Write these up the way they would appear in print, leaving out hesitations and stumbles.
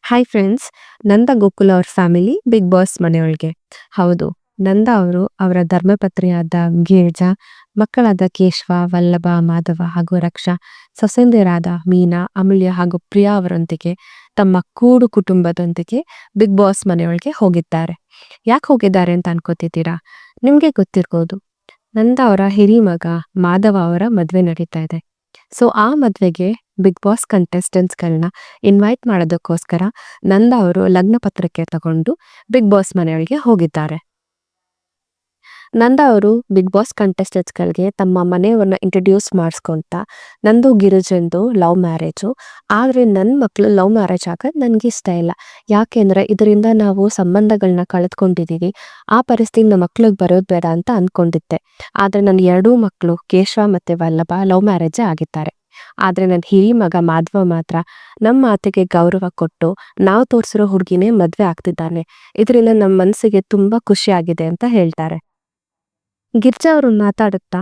Hi friends, ನಂದ ಗೋಕುಲ್ ಅವ್ರ family big boss ಮನೆಯೊಳಗೆ. ಹೌದು, ನಂದ ಅವರು ಅವರ ಧರ್ಮಪತ್ನಿಯಾದ ಗಿರಿಜಾ, ಮಕ್ಕಳಾದ ಕೇಶವ, ವಲ್ಲಭ, ಮಾಧವ ಹಾಗೂ ರಕ್ಷಾ, ಸೊಸೆಂದಿರಾದ ಮೀನಾ, ಅಮೂಲ್ಯ ಹಾಗೂ ಪ್ರಿಯಾ ಅವರೊಂದಿಗೆ ತಮ್ಮ ಕೂಡು ಕುಟುಂಬದೊಂದಿಗೆ ಬಿಗ್ ಬಾಸ್ ಮನೆಯೊಳಗೆ ಹೋಗಿದ್ದಾರೆ. ಯಾಕೆ ಹೋಗಿದ್ದಾರೆ ಅಂತ ಅನ್ಕೋತಿದ್ದೀರಾ? ನಿಮ್ಗೆ ಗೊತ್ತಿರ್ಬೋದು, ನಂದ ಅವರ ಹಿರಿ ಮಗ ಮಾಧವ ಅವರ ಮದ್ವೆ ನಡೀತಾ ಇದೆ. ಸೊ ಆ ಮದ್ವೆಗೆ ಬಿಗ್ ಬಾಸ್ ಕಂಟೆಸ್ಟೆಂಟ್ಸ್ಗಳನ್ನ ಇನ್ವೈಟ್ ಮಾಡೋದಕ್ಕೋಸ್ಕರ ನಂದ ಅವರು ಲಗ್ನ ಪತ್ರಿಕೆ ತಗೊಂಡು ಬಿಗ್ ಬಾಸ್ ಮನೆಯೊಳಗೆ ಹೋಗಿದ್ದಾರೆ. ನಂದ ಅವರು ಬಿಗ್ ಬಾಸ್ ಕಂಟೆಸ್ಟೆಂಟ್ಸ್ಗಳಿಗೆ ತಮ್ಮ ಮನೆಯವ್ರನ್ನ ಇಂಟ್ರಡ್ಯೂಸ್ ಮಾಡಿಸ್ಕೊಂತ, ನಂದು ಗಿರಿಜಂದು ಲವ್ ಮ್ಯಾರೇಜು, ಆದರೆ ನನ್ನ ಮಕ್ಕಳು ಲವ್ ಮ್ಯಾರೇಜ್ ಆಗೋದು ನನಗೆ ಇಷ್ಟ ಇಲ್ಲ. ಯಾಕೆಂದರೆ ಇದರಿಂದ ನಾವು ಸಂಬಂಧಗಳನ್ನ ಕಳೆದುಕೊಂಡಿದ್ದೀವಿ. ಆ ಪರಿಸ್ಥಿತಿ ನಮ್ಮ ಮಕ್ಳಿಗೆ ಬರೋದು ಬೇಡ ಅಂತ ಅಂದ್ಕೊಂಡಿದ್ದೆ. ಆದರೆ ನನ್ನ ಎರಡೂ ಮಕ್ಕಳು ಕೇಶವ ಮತ್ತು ವಲ್ಲಭ ಲವ್ ಮ್ಯಾರೇಜೇ ಆಗಿದ್ದಾರೆ. ಆದರೆ ನನ್ನ ಹಿರಿ ಮಗ ಮಾಧವ ಮಾತ್ರ ನಮ್ಮ ಮಾತಿಗೆ ಗೌರವ ಕೊಟ್ಟು ನಾವು ತೋರಿಸಿರೋ ಹುಡುಗಿನೇ ಮದುವೆ ಆಗ್ತಿದ್ದಾನೆ. ಇದರಿಂದ ನಮ್ಮ ಮನಸ್ಸಿಗೆ ತುಂಬ ಖುಷಿಯಾಗಿದೆ ಅಂತ ಹೇಳ್ತಾರೆ. ಗಿರ್ಜಾ ಅವರು ಮಾತಾಡುತ್ತಾ,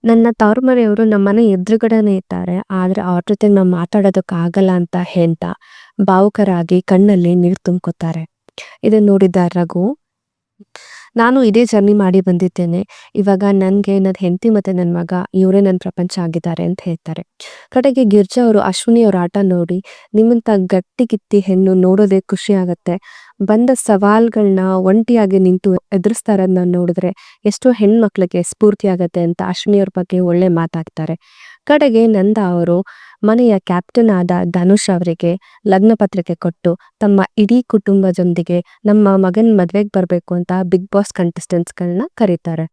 ನನ್ನ ತವ್ರ ಮನೆಯವರು ನಮ್ಮ ಮನೆ ಎದುರುಗಡೆನೇ ಇದ್ದಾರೆ, ಆದರೆ ಅವ್ರ ಜೊತೆಗೆ ನಾವು ಮಾತಾಡೋದಕ್ಕಾಗಲ್ಲ ಅಂತ ಹೇಳ್ತಾ ಭಾವುಕರಾಗಿ ಕಣ್ಣಲ್ಲಿ ನೀರು ತುಂಬ್ಕೋತಾರೆ. ಇದನ್ನು ನೋಡಿದ ರಘು, ನಾನು ಇದೇ ಜರ್ನಿ ಮಾಡಿ ಬಂದಿದ್ದೇನೆ. ಇವಾಗ ನನಗೆ ನನ್ನ ಹೆಂಡತಿ ಮತ್ತು ನನ್ನ ಮಗ ಇವರೇ ನನ್ನ ಪ್ರಪಂಚ ಆಗಿದ್ದಾರೆ ಅಂತ ಹೇಳ್ತಾರೆ. ಕಡೆಗೆ ಗಿರ್ಜಾ ಅವರು ಅಶ್ವಿನಿ ಅವ್ರ ಆಟ ನೋಡಿ, ನಿಮ್ಮಂಥ ಗಟ್ಟಿಗಿತ್ತಿ ಹೆಣ್ಣು ನೋಡೋದೇ ಖುಷಿ ಆಗುತ್ತೆ. ಬಂದ ಸವಾಲ್ಗಳನ್ನ ಒಂಟಿಯಾಗಿ ನಿಂತು ಎದುರಿಸ್ತಾ ಇರೋದನ್ನ ನೋಡಿದ್ರೆ ಎಷ್ಟೋ ಹೆಣ್ಮಕ್ಳಿಗೆ ಸ್ಫೂರ್ತಿ ಆಗತ್ತೆ ಅಂತ ಅಶ್ವಿನಿ ಅವ್ರ ಬಗ್ಗೆ ಒಳ್ಳೆ ಮಾತಾಡ್ತಾರೆ. ಕಡೆಗೆ ನಂದ ಅವರು ಮನೆಯ ಕ್ಯಾಪ್ಟನ್ ಆದ ಧನುಷ್ ಅವರಿಗೆ ಲಗ್ನ ಪತ್ರಿಕೆ ಕೊಟ್ಟು ತಮ್ಮ ಇಡೀ ಕುಟುಂಬದೊಂದಿಗೆ ನಮ್ಮ ಮಗನ ಮದ್ವೆಗೆ ಬರಬೇಕು ಅಂತ ಬಿಗ್ ಬಾಸ್ ಕಂಟೆಸ್ಟೆಂಟ್ಸ್ಗಳನ್ನ ಕರೀತಾರೆ.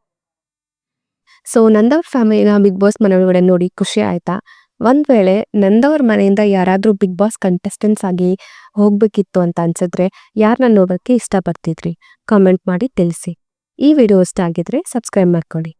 ಸೊ ನಂದವ್ರ ಫ್ಯಾಮಿಲಿನ ಬಿಗ್ ಬಾಸ್ ಮನೆಯೊಳಗಡೆ ನೋಡಿ ಖುಷಿ ಆಯ್ತಾ? ಒಂದ್ ವೇಳೆ ನಂದವ್ರ ಮನೆಯಿಂದ ಯಾರಾದರೂ ಬಿಗ್ ಬಾಸ್ ಕಂಟೆಸ್ಟೆಂಟ್ಸ್ ಆಗಿ ಹೋಗ್ಬೇಕಿತ್ತು ಅಂತ ಅನ್ಸಿದ್ರೆ ಯಾರನ್ನ ನೋಡೋಕ್ಕೆ ಇಷ್ಟಪಡ್ತಿದ್ರಿ? ಕಾಮೆಂಟ್ ಮಾಡಿ ತಿಳಿಸಿ. ಈ ವಿಡಿಯೋ ಇಷ್ಟ ಆಗಿದ್ರೆ ಸಬ್ಸ್ಕ್ರೈಬ್ ಮಾಡ್ಕೊಳ್ಳಿ.